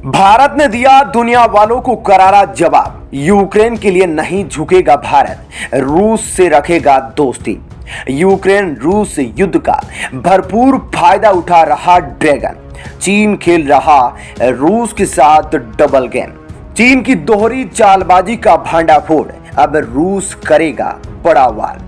भारत ने दिया दुनिया वालों को करारा जवाब। यूक्रेन के लिए नहीं झुकेगा भारत, रूस से रखेगा दोस्ती। यूक्रेन रूस युद्ध का भरपूर फायदा उठा रहा ड्रैगन। चीन खेल रहा रूस के साथ डबल गेम। चीन की दोहरी चालबाजी का भांडाफोड़, अब रूस करेगा बड़ा वार।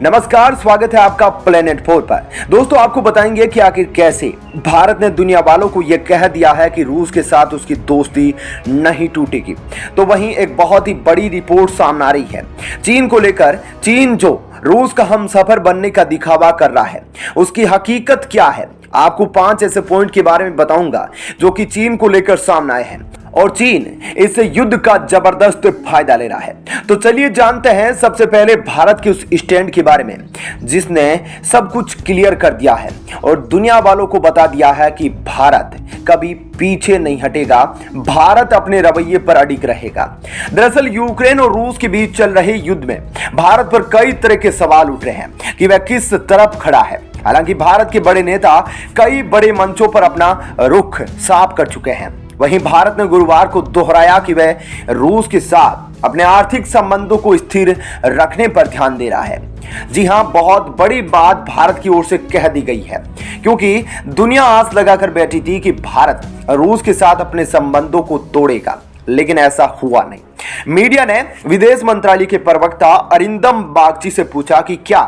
नमस्कार, स्वागत है आपका प्लेनेट 4 पर। दोस्तों, आपको बताएंगे कि आखिर कैसे भारत ने दुनिया वालों को यह कह दिया है कि रूस के साथ उसकी दोस्ती नहीं टूटेगी। तो वहीं एक बहुत ही बड़ी रिपोर्ट सामने आ रही है चीन को लेकर। चीन जो रूस का हमसफर बनने का दिखावा कर रहा है, उसकी हकीकत क्या है, आपको 5 ऐसे पॉइंट के बारे में बताऊंगा जो कि चीन को लेकर सामने आए हैं और चीन इस युद्ध का जबरदस्त फायदा ले रहा है। तो चलिए जानते हैं सबसे पहले भारत के उस स्टैंड के बारे में जिसने सब कुछ क्लियर कर दिया है और दुनिया वालों को बता दिया है कि भारत कभी पीछे नहीं हटेगा, भारत अपने रवैये पर अडिग रहेगा। दरअसल यूक्रेन और रूस के बीच चल रहे युद्ध में भारत पर कई तरह के सवाल उठ रहे हैं कि वह किस तरफ खड़ा है। हालांकि भारत के बड़े नेता कई बड़े मंचों पर अपना रुख साफ कर चुके हैं। वहीं भारत ने गुरुवार को दोहराया कि वह रूस के साथ अपने आर्थिक संबंधों को स्थिर रखने पर ध्यान दे रहा है। जी हां, बहुत बड़ी बात भारत की ओर से कह दी गई है, क्योंकि दुनिया आस लगाकर बैठी थी कि भारत रूस के साथ अपने संबंधों को तोड़ेगा, लेकिन ऐसा हुआ नहीं। मीडिया ने विदेश मंत्रालय के प्रवक्ता अरिंदम बागची से पूछा कि क्या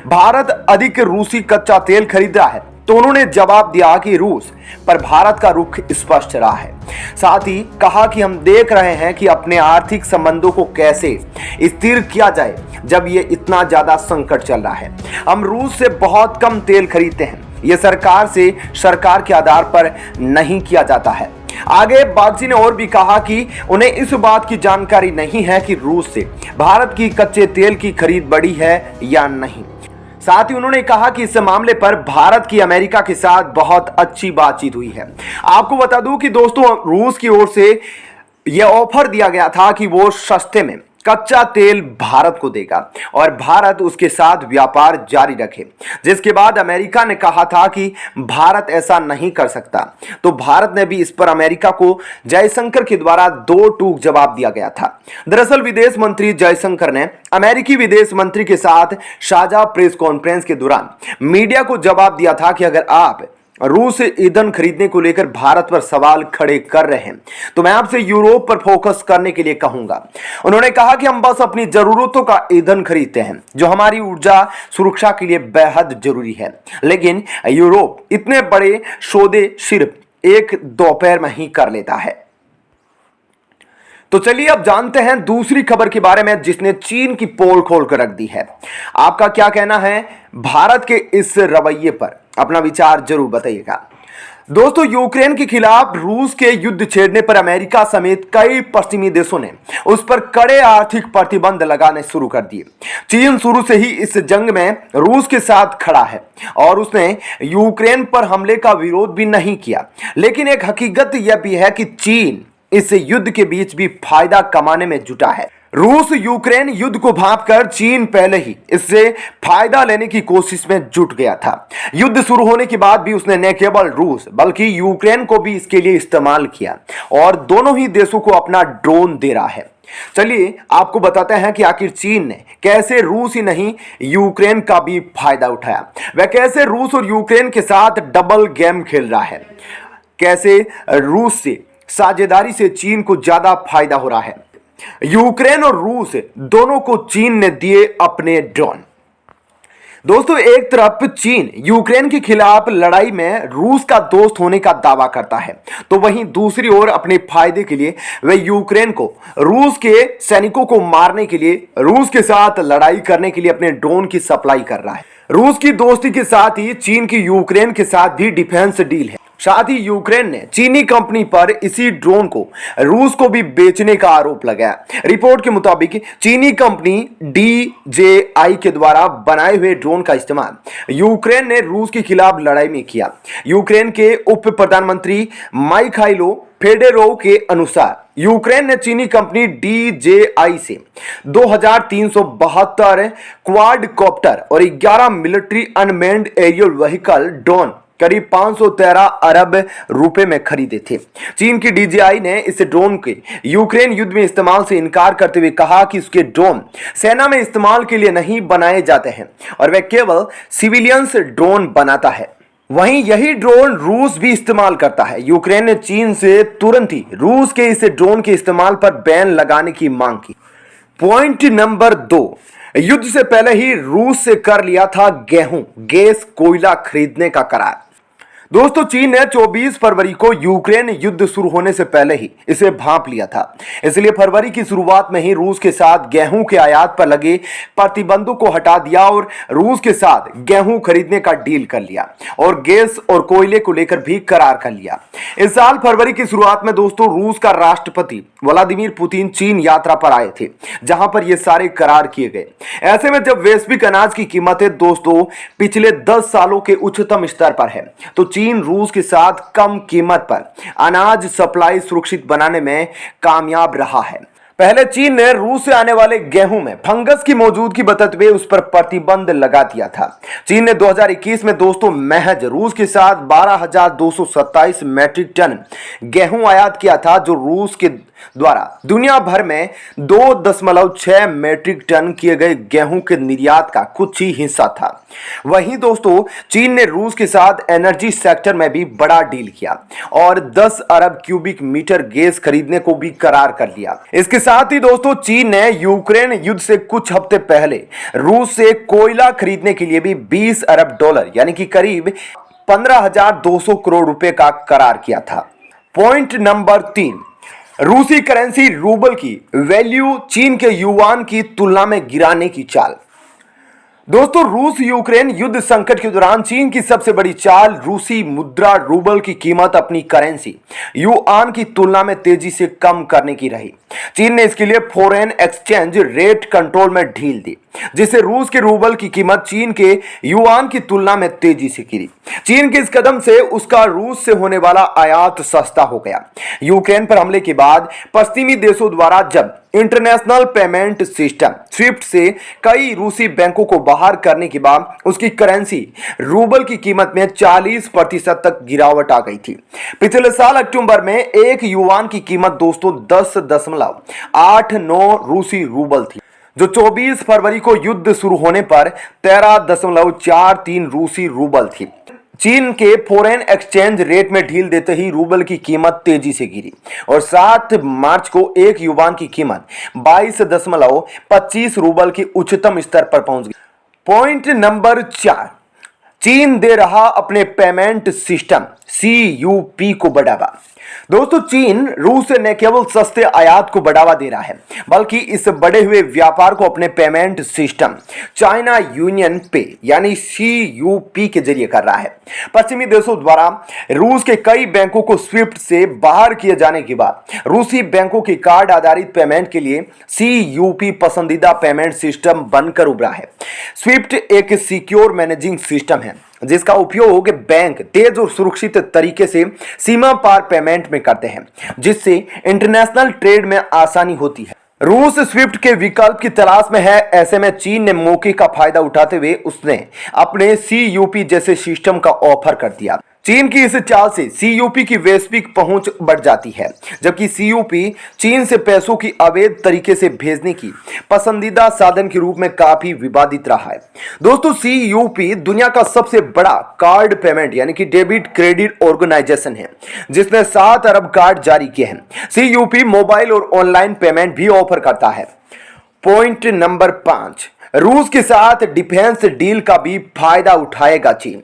भारत अधिक रूसी कच्चा तेल खरीद रहा है, तो उन्होंने जवाब दिया कि रूस पर भारत का रुख स्पष्ट रहा है। साथ ही कहा कि हम देख रहे हैं कि अपने आर्थिक संबंधों को कैसे स्थिर किया जाए जब ये इतना ज्यादा संकट चल रहा है। हम रूस से बहुत कम तेल खरीदते हैं, ये सरकार से सरकार के आधार पर नहीं किया जाता है। आगे बागची ने और भी कहा कि उन्हें इस बात की जानकारी नहीं है कि रूस से भारत की कच्चे तेल की खरीद बढ़ी है या नहीं। साथ ही उन्होंने कहा कि इस मामले पर भारत की अमेरिका के साथ बहुत अच्छी बातचीत हुई है। आपको बता दूं कि दोस्तों, रूस की ओर से यह ऑफर दिया गया था कि वो सस्ते में कच्चा तेल भारत को देगा और भारत उसके साथ व्यापार जारी रखे, जिसके बाद अमेरिका ने कहा था कि भारत ऐसा नहीं कर सकता। तो भारत ने भी इस पर अमेरिका को जयशंकर के द्वारा दो टूक जवाब दिया गया था। दरअसल विदेश मंत्री जयशंकर ने अमेरिकी विदेश मंत्री के साथ साझा प्रेस कॉन्फ्रेंस के दौरान मीडिया को जवाब दिया था कि अगर आप रूस से ईंधन खरीदने को लेकर भारत पर सवाल खड़े कर रहे हैं तो मैं आपसे यूरोप पर फोकस करने के लिए कहूंगा। उन्होंने कहा कि हम बस अपनी जरूरतों का ईंधन खरीदते हैं जो हमारी ऊर्जा सुरक्षा के लिए बेहद जरूरी है, लेकिन यूरोप इतने बड़े सौदे सिर्फ एक दोपहर में ही कर लेता है। तो चलिए अब जानते हैं दूसरी खबर के बारे में जिसने चीन की पोल खोल कर रख दी है। आपका क्या कहना है भारत के इस रवैये पर, अपना विचार जरूर बताइएगा। दोस्तों, यूक्रेन के खिलाफ रूस के युद्ध छेड़ने पर अमेरिका समेत कई पश्चिमी देशों ने उस पर कड़े आर्थिक प्रतिबंध लगाने शुरू कर दिए। चीन शुरू से ही इस जंग में रूस के साथ खड़ा है और उसने यूक्रेन पर हमले का विरोध भी नहीं किया, लेकिन एक हकीकत यह भी है कि चीन इस युद्ध के बीच भी फायदा कमाने में जुटा है। रूस यूक्रेन युद्ध को भांपकर चीन पहले ही इससे फायदा लेने की कोशिश में जुट गया था। युद्ध शुरू होने के बाद भी उसने न केवल रूस बल्कि यूक्रेन को भी इसके लिए इस्तेमाल किया और दोनों ही देशों को अपना ड्रोन दे रहा है। चलिए आपको बताते हैं कि आखिर चीन ने कैसे रूस ही नहीं यूक्रेन का भी फायदा उठाया। वह कैसे रूस और यूक्रेन के साथ डबल गेम खेल रहा है, कैसे रूस से साझेदारी से चीन को ज्यादा फायदा हो रहा है। यूक्रेन और रूस दोनों को चीन ने दिए अपने ड्रोन। दोस्तों, एक तरफ चीन यूक्रेन के खिलाफ लड़ाई में रूस का दोस्त होने का दावा करता है, तो वहीं दूसरी ओर अपने फायदे के लिए वह यूक्रेन को रूस के सैनिकों को मारने के लिए, रूस के साथ लड़ाई करने के लिए अपने ड्रोन की सप्लाई कर रहा है। रूस की दोस्ती के साथ ही चीन की यूक्रेन के साथ भी डिफेंस डील है। साथ ही यूक्रेन ने चीनी कंपनी पर इसी ड्रोन को रूस को भी बेचने का आरोप लगाया। रिपोर्ट के मुताबिक चीनी कंपनी DJI के द्वारा बनाए हुए ड्रोन का इस्तेमाल यूक्रेन ने रूस के खिलाफ लड़ाई में किया। यूक्रेन के उप प्रधानमंत्री माइखाइलो फेडेरोव के अनुसार यूक्रेन ने चीनी कंपनी DJI से 2372 क्वाडकॉप्टर और 11 military unmanned aerial vehicle drone करीब 513 अरब रुपए में खरीदे थे। चीन की डीजीआई ने इस ड्रोन के यूक्रेन युद्ध में इस्तेमाल से इनकार करते हुए कहा कि उसके ड्रोन सेना में इस्तेमाल के लिए नहीं बनाए जाते हैं और वह केवल सिविलियंस ड्रोन बनाता है। वहीं यही ड्रोन रूस भी इस्तेमाल करता है। यूक्रेन ने चीन से तुरंत ही रूस के इस ड्रोन के इस्तेमाल पर बैन लगाने की मांग की। पॉइंट नंबर 2, युद्ध से पहले ही रूस से कर लिया था गेहूं, गैस, कोयला खरीदने का करार। दोस्तों, चीन ने 24 फरवरी को यूक्रेन युद्ध शुरू होने से पहले ही इसे भांप लिया था। इसलिए फरवरी की शुरुआत में ही रूस के साथ गेहूं के आयात पर लगे प्रतिबंधों को हटा दिया और रूस के साथ गेहूं खरीदने का डील कर लिया और गैस और कोयले को लेकर भी करार कर लिया। इस साल फरवरी की शुरुआत में दोस्तों रूस का राष्ट्रपति व्लादिमीर पुतिन चीन यात्रा पर आए थे, जहां पर ये सारे करार किए गए। ऐसे में जब वैश्विक अनाज की कीमतें दोस्तों पिछले 10 सालों के उच्चतम स्तर पर है, तो चीन रूस के साथ कम कीमत पर अनाज सप्लाई सुरक्षित बनाने में कामयाब रहा है। पहले चीन ने रूस से आने वाले गेहूं में फंगस की मौजूदगी बताते हुए उस पर प्रतिबंध लगा दिया था। चीन ने 2021 में दोस्तों महज रूस के साथ 12,227 मैट्रिक टन गेहूं आयात किया था, जो रूस के द्वारा दुनिया भर में 2.6 मैट्रिक टन किए गए गेहूं के निर्यात का कुछ ही हिस्सा था। वहीं दोस्तों चीन ने रूस के साथ एनर्जी सेक्टर में भी बड़ा डील किया और 10 अरब क्यूबिक मीटर गैस खरीदने को भी करार कर लिया। इसके साथ ही दोस्तों चीन ने यूक्रेन युद्ध से कुछ हफ्ते पहले रूस से कोयला खरीदने के लिए भी 20 अरब डॉलर यानी कि करीब 15,200 करोड़ रुपए का करार किया था। पॉइंट नंबर 3, रूसी करेंसी रूबल की वैल्यू चीन के युआन की तुलना में गिराने की चाल। दोस्तों रूस यूक्रेन युद्ध संकट के दौरान चीन की सबसे बड़ी चाल रूसी मुद्रा रूबल की कीमत अपनी करेंसी युआन की तुलना में तेजी से कम करने की रही। चीन ने इसके लिए फॉरेन एक्सचेंज रेट कंट्रोल में ढील दी, जिससे रूस के रूबल की कीमत चीन के युआन की तुलना में तेजी से गिरी। चीन के इस कदम से उसका रूस से होने वाला आयात सस्ता हो गया। यूक्रेन पर हमले के बाद पश्चिमी देशों द्वारा जब इंटरनेशनल पेमेंट सिस्टम स्विफ्ट से कई रूसी बैंकों को बाहर करने के बाद उसकी करेंसी रूबल की कीमत में 40% तक गिरावट आ गई थी। पिछले साल अक्टूबर में एक युआन की कीमत दोस्तों 10.89 रूसी रूबल थी, जो 24 फरवरी को युद्ध शुरू होने पर 13.43 रूसी रूबल थी। चीन के फॉरेन एक्सचेंज रेट में ढील देते ही रूबल की कीमत तेजी से गिरी और 7 मार्च को एक युआन की कीमत 22.25 रूबल की उच्चतम स्तर पर पहुंच गई। पॉइंट नंबर 4, चीन दे रहा अपने पेमेंट सिस्टम CUP को बढ़ावा। दोस्तों चीन रूस से न केवल सस्ते आयात को बढ़ावा दे रहा है, बल्कि इस बढ़े हुए व्यापार को अपने पेमेंट सिस्टम चाइना यूनियन पे यानी CUP के जरिए कर रहा है। पश्चिमी देशों द्वारा रूस के कई बैंकों को स्विफ्ट से बाहर किए जाने के बाद रूसी बैंकों के कार्ड आधारित पेमेंट के लिए CUP पसंदीदा पेमेंट सिस्टम बनकर उभरा है। स्विफ्ट एक सिक्योर मैनेजिंग सिस्टम है, जिसका उपयोग बैंक तेज और सुरक्षित तरीके से सीमा पार पेमेंट में करते हैं, जिससे इंटरनेशनल ट्रेड में आसानी होती है। रूस स्विफ्ट के विकल्प की तलाश में है। ऐसे में चीन ने मौके का फायदा उठाते हुए उसने अपने CUP जैसे सिस्टम का ऑफर कर दिया। चीन की इस चाल से CUP की वैश्विक पहुंच बढ़ जाती है, जबकि CUP चीन से पैसों की अवैध तरीके से भेजने की पसंदीदा साधन के रूप में काफी विवादित रहा है। दोस्तों CUP दुनिया का सबसे बड़ा कार्ड पेमेंट यानी कि डेबिट क्रेडिट ऑर्गेनाइजेशन है, जिसने 7 अरब कार्ड जारी किए हैं। CUP मोबाइल और ऑनलाइन पेमेंट भी ऑफर करता है। पॉइंट नंबर 5, रूस के साथ डिफेंस डील का भी फायदा उठाएगा चीन।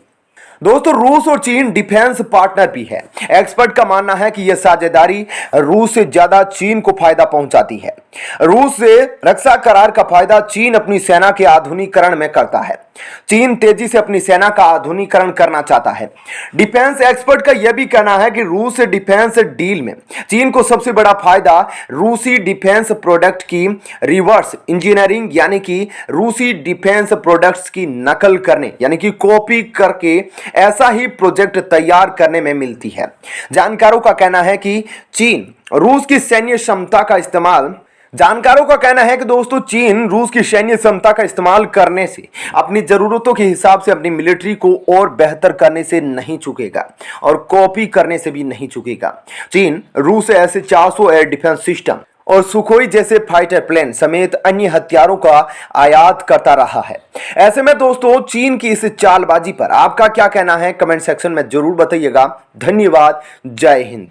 दोस्तों रूस और चीन डिफेंस पार्टनर भी है। एक्सपर्ट का मानना है कि यह साझेदारी रूस से ज्यादा चीन को फायदा पहुंचाती है। रूस से रक्षा करार का फायदा चीन अपनी सेना के आधुनिकीकरण में करता है। चीन तेजी से अपनी सेना का आधुनिकीकरण करना चाहता है। डिफेंस एक्सपर्ट का यह भी कहना है कि रूस से डिफेंस डील में चीन को सबसे बड़ा फायदा रूसी डिफेंस प्रोडक्ट की रिवर्स इंजीनियरिंग यानी कि रूसी डिफेंस प्रोडक्ट्स की नकल करने यानी कि कॉपी करके ऐसा ही प्रोजेक्ट तैयार करने में मिलती है। जानकारों का कहना है कि चीन रूस की सैन्य क्षमता का इस्तेमाल जानकारों का कहना है कि दोस्तों चीन रूस की सैन्य क्षमता का इस्तेमाल करने से, अपनी जरूरतों के हिसाब से अपनी मिलिट्री को और बेहतर करने से नहीं चूकेगा और कॉपी करने से भी नहीं चूकेगा। चीन रूस से ऐसे 400 एयर डिफेंस सिस्टम और सुखोई जैसे फाइटर प्लेन समेत अन्य हथियारों का आयात करता रहा है। ऐसे में दोस्तों चीन की इस चालबाजी पर आपका क्या कहना है, कमेंट सेक्शन में जरूर बताइएगा। धन्यवाद। जय हिंद।